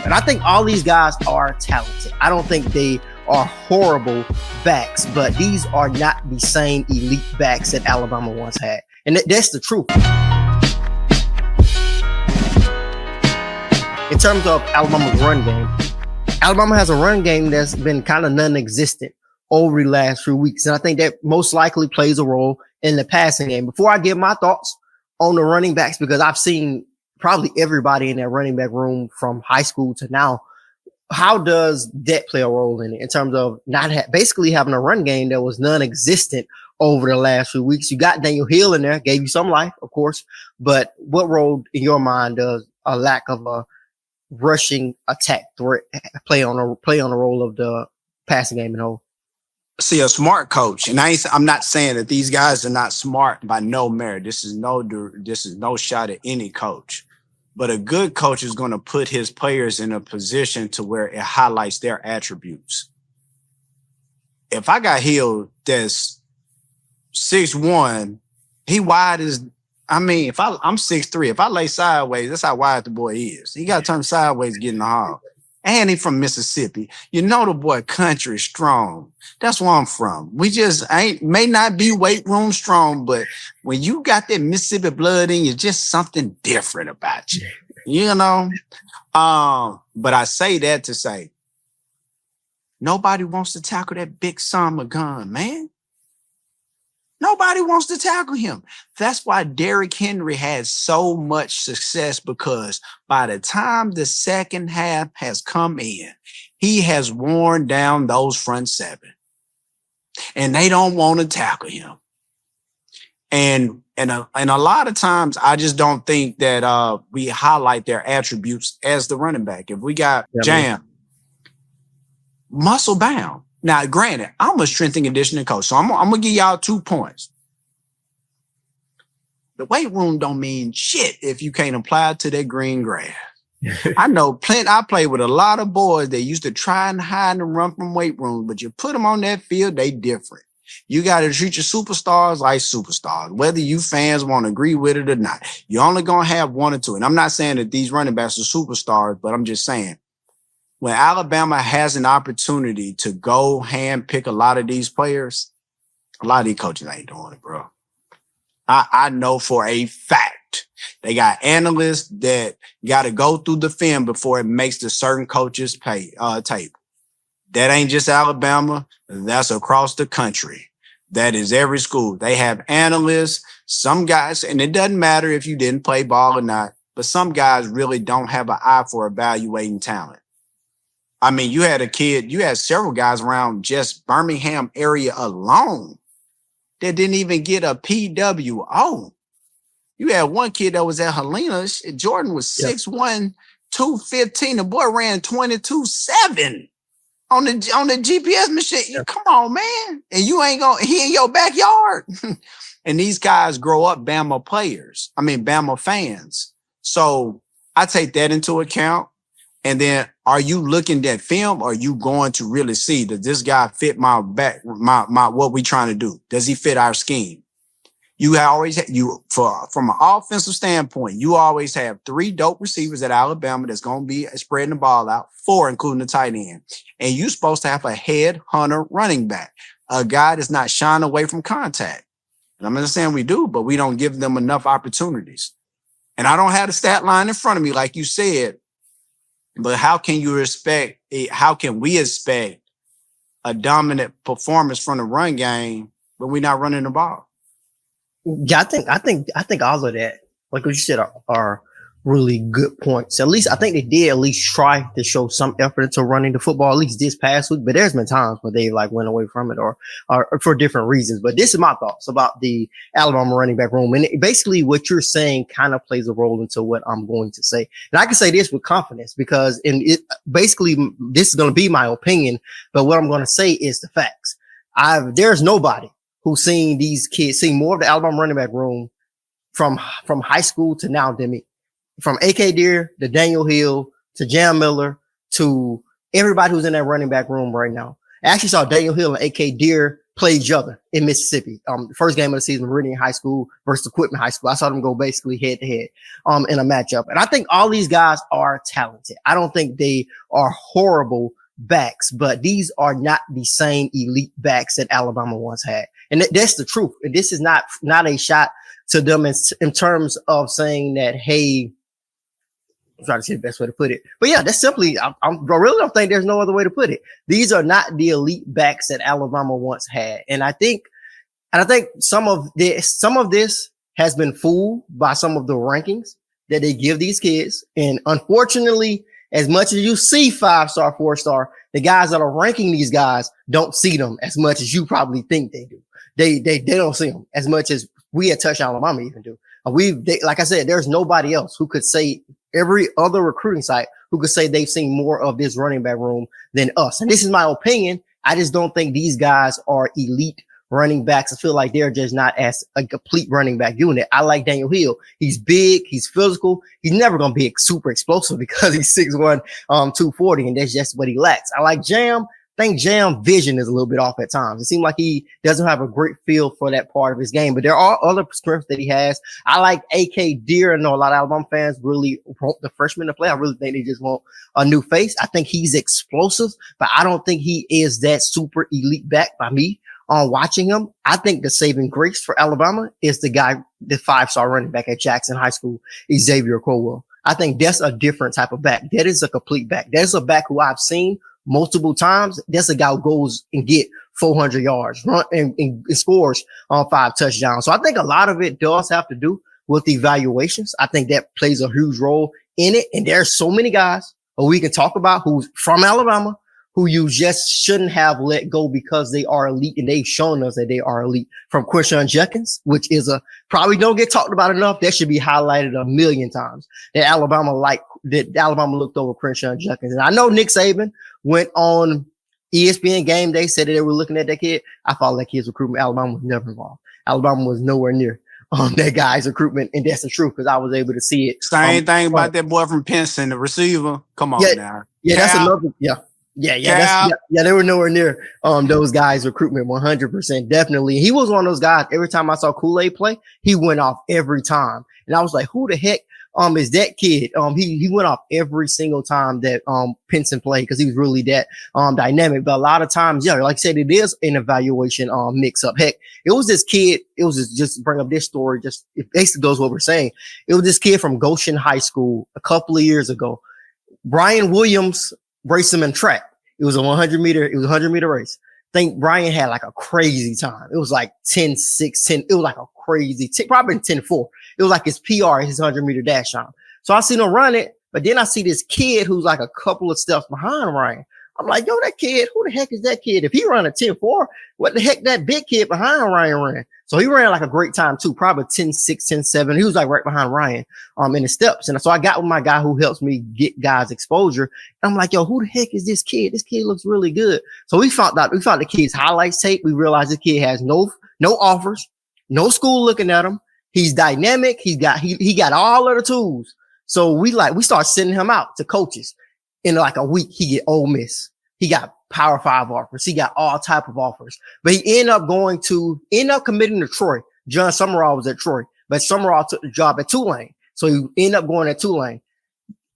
And I think all these guys are talented. I don't think they are horrible backs, but these are not the same elite backs that Alabama once had. And that's the truth. In terms of Alabama's run game, Alabama has a run game that's been kind of non-existent over the last few weeks. And I think that most likely plays a role in the passing game. Before I give my thoughts on the running backs, because I've seen probably everybody in that running back room from high school to now, how does that play a role in it in terms of not basically having a run game that was non-existent over the last few weeks? You got Daniel Hill in there, gave you some life, of course, but what role in your mind does a lack of a rushing attack threat play on the role of the passing game and whole? See, a smart coach, and I'm not saying that these guys are not smart by no merit. This is no shot at any coach. But a good coach is going to put his players in a position to where it highlights their attributes. If I got Hill that's 6'1", he wide as, I'm 6'3". If I lay sideways, that's how wide the boy is. He got to turn sideways to get in the hall. And he from Mississippi. You know the boy country strong. That's where I'm from. We just may not be weight room strong, but when you got that Mississippi blood in you, just something different about you. You know? But I say that to say, nobody wants to tackle that big son of a gun, man. Nobody wants to tackle him. That's why Derrick Henry had so much success, because by the time the second half has come in, he has worn down those front seven. And they don't want to tackle him. And a lot of times, I just don't think that we highlight their attributes as the running back. If we got Jam, muscle bound. Now, granted, I'm a strength and conditioning coach, so I'm going to give y'all 2 points. The weight room don't mean shit if you can't apply it to that green grass. I know plenty. I played with a lot of boys that used to try and hide and run from weight rooms, but you put them on that field, they different. You got to treat your superstars like superstars, whether you fans want to agree with it or not. You're only going to have 1 or 2. And I'm not saying that these running backs are superstars, but I'm just saying, when Alabama has an opportunity to go hand pick a lot of these players, a lot of these coaches ain't doing it, bro. I know for a fact they got analysts that got to go through the film before it makes the certain coaches tape. That ain't just Alabama. That's across the country. That is every school. They have analysts. Some guys, and it doesn't matter if you didn't play ball or not, but some guys really don't have an eye for evaluating talent. I mean, you had several guys around just Birmingham area alone that didn't even get a PWO. You had one kid that was at Helena. Jordan was 6'1", 215. The boy ran 22.7 on the GPS machine. Yep. Come on, man. And he in your backyard. And these guys grow up Bama fans. So I take that into account. And then, are you looking at film, or are you going to really see, does this guy fit my what we trying to do? Does he fit our scheme? From an offensive standpoint, you always have 3 dope receivers at Alabama that's going to be spreading the ball out, 4 including the tight end. And you're supposed to have a head hunter running back, a guy that's not shying away from contact. And I'm not saying we do, but we don't give them enough opportunities. And I don't have the stat line in front of me, like you said. But how can we expect a dominant performance from the run game when we're not running the ball? Yeah, I think all of that, like what you said, are really good points. At least I think they did at least try to show some effort into running the football, at least this past week. But there's been times where they went away from it or for different reasons. But this is my thoughts about the Alabama running back room. And basically what you're saying kind of plays a role into what I'm going to say. And I can say this with confidence because this is going to be my opinion. But what I'm going to say is the facts. There's nobody who's seen these kids, seen more of the Alabama running back room from high school to now than me. From A.K. Deere to Daniel Hill to Jam Miller to everybody who's in that running back room right now. I actually saw Daniel Hill and A.K. Deere play each other in Mississippi. The first game of the season, Meridian High School versus Equipment High School. I saw them go basically head to head in a matchup. And I think all these guys are talented. I don't think they are horrible backs, but these are not the same elite backs that Alabama once had. And that's the truth. And this is not a shot to them in terms of saying that, hey, I'm trying to see the best way to put it. But yeah, that's simply, I really don't think there's no other way to put it. These are not the elite backs that Alabama once had. And I think some of this has been fooled by some of the rankings that they give these kids. And unfortunately, as much as you see 5-star, 4-star, the guys that are ranking these guys don't see them as much as you probably think they do. They don't see them as much as we at Touch Alabama even do. Like I said, there's nobody else who could say, every other recruiting site who could say they've seen more of this running back room than us. And this is my opinion. I just don't think these guys are elite running backs. I feel like they're just not as a complete running back unit. I like Daniel Hill. He's big. He's physical. He's never going to be super explosive because he's 6'1", 240, and that's just what he lacks. I like Jam. I think Jam vision is a little bit off at times. It seems like he doesn't have a great feel for that part of his game, but there are other strengths that he has. I like AK Deer. I know a lot of Alabama fans really want the freshman to play. I really think they just want a new face. I think he's explosive, but I don't think he is that super elite back by me. On watching him, I think the saving grace for Alabama is the 5-star running back at Jackson High School, Xavier Crowell. I think that's a different type of back. That is a complete back. That's a back who I've seen multiple times. That's a guy who goes and get 400 yards, run and scores on 5 touchdowns. So I think a lot of it does have to do with the evaluations. I think that plays a huge role in it. And there's so many guys who we can talk about who's from Alabama who you just shouldn't have let go because they are elite, and they've shown us that they are elite. From Quinshon Judkins, which is probably don't get talked about enough. That should be highlighted a million times. That Alabama looked over Quinshon Judkins. And I know Nick Saban went on ESPN Game Day, said that they were looking at that kid. I thought that kid's recruitment. Alabama was never involved. Alabama was nowhere near that guy's recruitment, and that's the truth because I was able to see it. Same thing about that boy from Pinson, the receiver. Come on now. Yeah, that's another. Yeah, they were nowhere near those guys' recruitment 100%. Definitely. He was one of those guys. Every time I saw Kool-Aid play, he went off every time. And I was like, who the heck is that kid? He went off every single time that Pinson played because he was really that dynamic. But a lot of times, yeah, like I said, it is an evaluation mix up. Heck, it was this kid, just to bring up this story, it basically goes what we're saying. It was this kid from Goshen High School a couple of years ago. Brian Williams raced him in track. It was a 100 meter race. I think Brian had like a crazy time. It was like 10-6, 10. It was like a crazy, probably 10-4. It was like his PR, his 100 meter dash time. So I seen him run it, but then I see this kid who's like a couple of steps behind Ryan. I'm like, yo, that kid, who the heck is that kid? If he run a 10-4, what the heck that big kid behind Ryan ran? So he ran like a great time too, probably 10-6, 10-7. He was like right behind Ryan in the steps. And so I got with my guy who helps me get guys exposure. And I'm like, yo, who the heck is this kid? This kid looks really good. So we found the kid's highlights tape. We realized this kid has no offers, no school looking at him. He's dynamic. He got all of the tools. So we start sending him out to coaches. In like a week, he get Ole Miss. He got Power 5 offers. He got all type of offers. But he ended up committing to Troy. John Summerall was at Troy, but Summerall took the job at Tulane. So he ended up going at Tulane.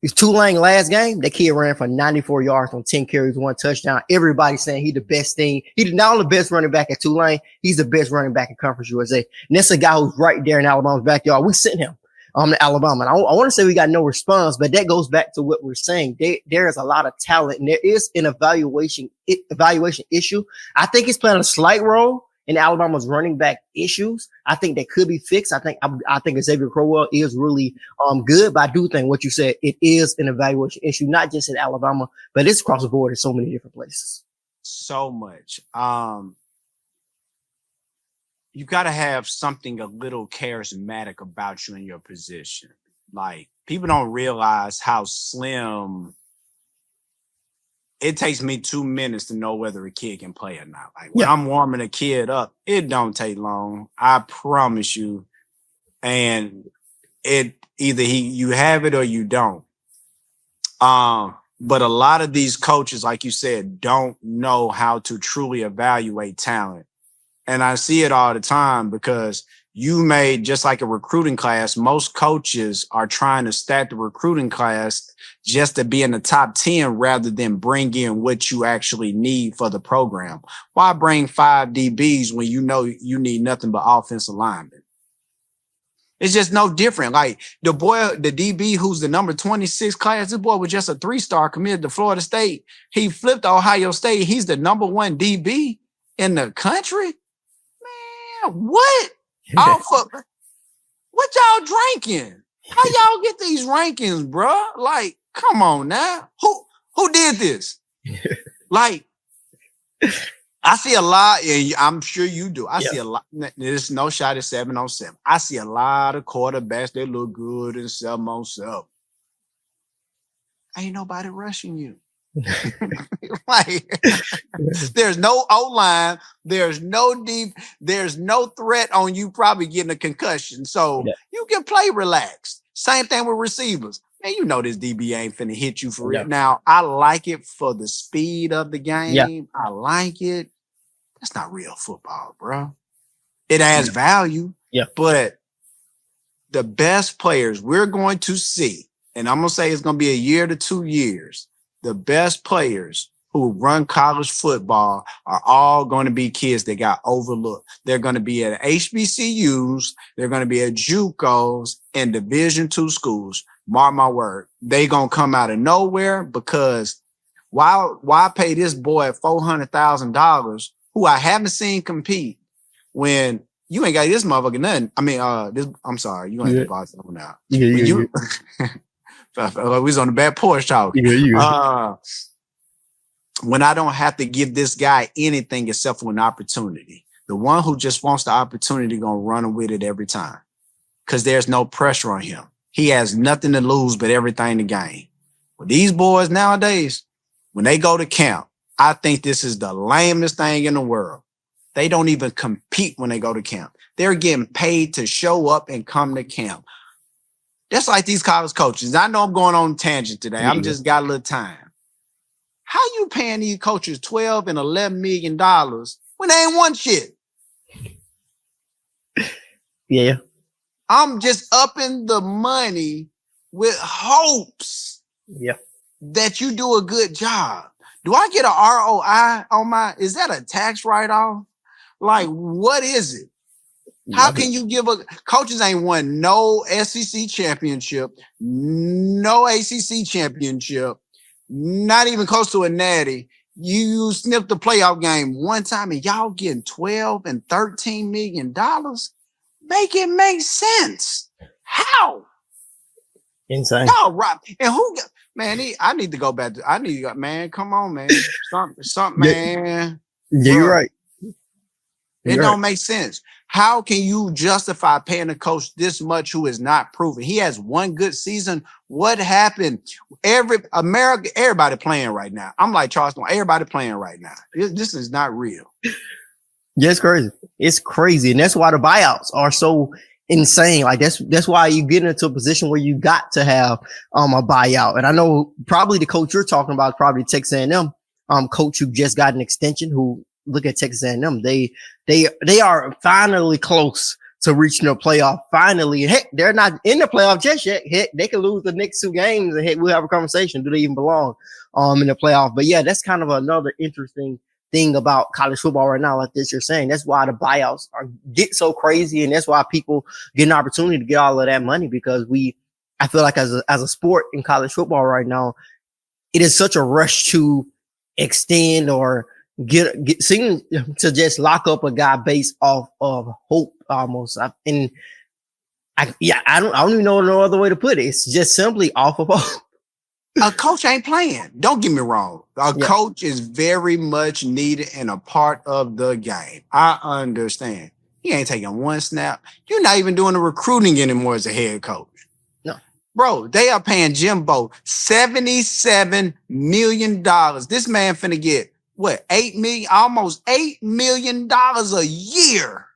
His Tulane last game, that kid ran for 94 yards on 10 carries, 1 touchdown. Everybody's saying he's the best thing. He's not only the best running back at Tulane, he's the best running back in Conference USA. And that's a guy who's right there in Alabama's backyard. We sent him to Alabama. And I want to say we got no response, but that goes back to what we're saying. There is a lot of talent, and there is an evaluation issue. I think it's playing a slight role in Alabama's running back issues. I think that could be fixed. I think Xavier Crowell is really good, but I do think what you said, it is an evaluation issue, not just in Alabama, but it's across the board in so many different places. So much. You got to have something a little charismatic about you in your position. Like, people don't realize how slim it takes me 2 minutes to know whether a kid can play or not. Like, when I'm warming a kid up, it don't take long. I promise you. And it either you have it or you don't. But a lot of these coaches, like you said, don't know how to truly evaluate talent. And I see it all the time because you made just like a recruiting class. Most coaches are trying to stack the recruiting class just to be in the top 10 rather than bring in what you actually need for the program. Why bring 5 DBs when you know you need nothing but offensive linemen? It's just no different. Like the DB who's the number 26 class, this boy was just a 3-star committed to Florida State. He flipped to Ohio State. He's the number 1 DB in the country. Man, what? What y'all drinking? How y'all get these rankings, bro? Like, come on now. Who did this? Like, I see a lot, and I'm sure you do. I see a lot. There's no shot at 7-on-7. I see a lot of quarterbacks that look good in 7-on-7. Ain't nobody rushing you. Like, there's no O-line, there's no deep, there's no threat on you probably getting a concussion. So you can play relaxed. Same thing with receivers. Man, you know this DB ain't finna hit you for real. Now, I like it for the speed of the game. Yeah. I like it. That's not real football, bro. It adds value. Yeah. But the best players we're going to see, and I'm going to say it's going to be a year to 2 years, the best players who run college football are all going to be kids that got overlooked. They're going to be at HBCUs. They're going to be at JUCOs and Division II schools. Mark my word. They going to come out of nowhere because why pay this boy $400,000 who I haven't seen compete when you ain't got this motherfucker nothing. I mean, I'm sorry. You ain't buy something out. We was on the back porch talking. When I don't have to give this guy anything except for an opportunity, the one who just wants the opportunity gonna run with it every time because there's no pressure on him. He has nothing to lose but everything to gain. But these boys nowadays, when they go to camp, I think this is the lamest thing in the world. They don't even compete when they go to camp. They're getting paid to show up and come to camp. That's like these college coaches. I know I'm going on a tangent today. I'm just got a little time. How you paying these coaches $12 and $11 million when they ain't won shit? Yeah. I'm just upping the money with hopes that you do a good job. Do I get a ROI on my, is that a tax write-off? Like, what is it? How can you give coaches ain't won no SEC championship, no ACC championship, not even close to a natty. You sniffed the playoff game one time and y'all getting $12 and $13 million. Make it make sense. How? Insane. Y'all right. And who got, man, I need to go back to, man, come on, man. Something, man. Yeah, you're right. It don't make sense. How can you justify paying a coach this much who is not proven? He has one good season. What happened? Everybody playing right now. I'm like Charleston. Everybody playing right now. This is not real. Yeah, it's crazy. It's crazy. And that's why the buyouts are so insane. Like that's why you get into a position where you got to have a buyout. And I know probably the coach you're talking about is probably Texas A&M coach who just got an extension who look at Texas A&M. They are finally close to reaching the playoff. Finally. Heck, they're not in the playoff just yet. Heck, they could lose the next 2 games and heck, we'll have a conversation. Do they even belong in the playoff? But yeah, that's kind of another interesting thing about college football right now, like this you're saying. That's why the buyouts get so crazy, and that's why people get an opportunity to get all of that money, because I feel like as a sport in college football right now, it is such a rush to extend or seem to just lock up a guy based off of hope almost. I don't even know no other way to put it. It's just simply off of hope. A coach ain't playing. Don't get me wrong. A coach is very much needed and a part of the game. I understand. He ain't taking one snap. You're not even doing the recruiting anymore as a head coach. No. Bro, they are paying Jimbo $77 million. This man finna get, what, almost $8 million a year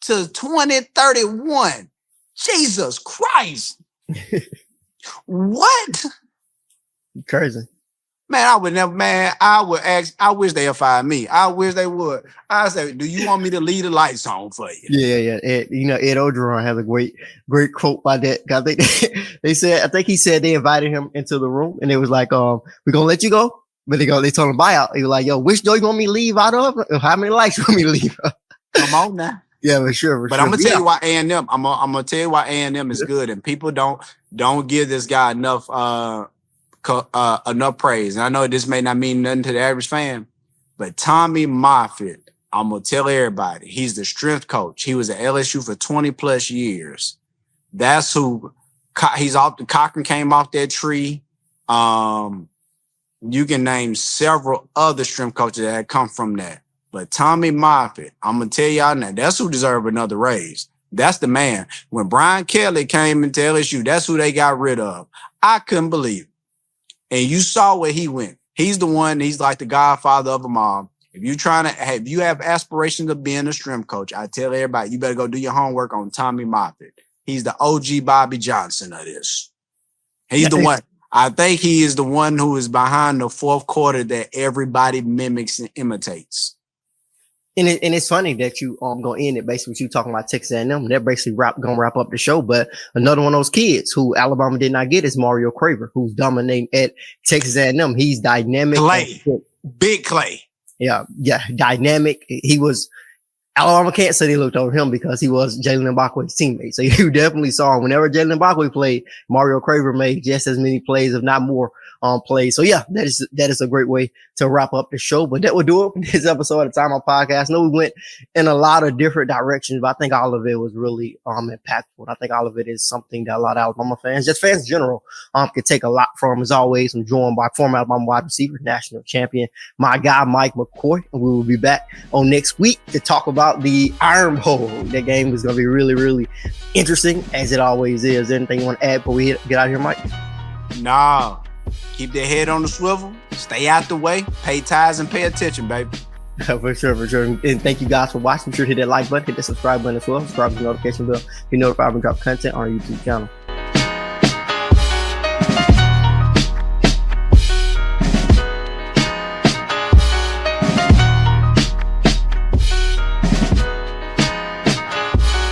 to 2031. Jesus Christ. What? Crazy. Man, I would never, man, I would ask, I wish they'd fire me. I wish they would. I say, do you want me to leave the lights on for you? Yeah. Ed, Ed Ogeron has a great quote by that. I think I think he said they invited him into the room and it was like, we're gonna let you go. But they told him buyout. He was like, yo, which door you want me to leave out of? How many lights you want me to leave? Come on now. Yeah, for sure. But I'm gonna tell you why A&M. I'm gonna tell you why A&M is good, and people don't give this guy enough praise. And I know this may not mean nothing to the average fan, but Tommy Moffitt, I'm gonna tell everybody, he's the strength coach. He was at LSU for 20 plus years. That's who he's off. The Cochran came off that tree. You can name several other strength coaches that had come from that. But Tommy Moffitt, I'm going to tell y'all now, that's who deserved another raise. That's the man. When Brian Kelly came into LSU, that's who they got rid of. I couldn't believe it. And you saw where he went. He's the one, he's like the godfather of them all. If you have aspirations of being a strength coach, I tell everybody, you better go do your homework on Tommy Moffitt. He's the OG Bobby Johnson of this. He's the one. I think he is the one who is behind the fourth quarter that everybody mimics and imitates. And it's funny that you gonna end it basically with you talking about Texas A&M. They're basically gonna wrap up the show. But another one of those kids who Alabama did not get is Mario Craver, who's dominating at Texas A&M. He's dynamic. Big Clay. Yeah, dynamic. He was. Alabama can't say they looked over him because he was Jalen Mbakwe's teammate. So you definitely saw him. Whenever Jalen Mbakwe played, Mario Craver made just as many plays, if not more, plays. So yeah, that is a great way to wrap up the show. But that will do it for this episode of the Timeout Podcast. I know we went in a lot of different directions, but I think all of it was really impactful. And I think all of it is something that a lot of Alabama fans, just fans in general, could take a lot from. As always, I'm joined by former Alabama wide receiver, national champion, my guy Mike McCoy. And we will be back on next week to talk about the Iron Bowl. That game is going to be really, really interesting, as it always is. Anything you want to add before we get out of here, Mike? Nah. Keep their head on the swivel. Stay out the way. Pay tithes and pay attention, baby. For sure. And thank you guys for watching. Be sure to hit that like button, hit the subscribe button as well. Subscribe to the notification bell. Be notified when we drop content on our YouTube channel.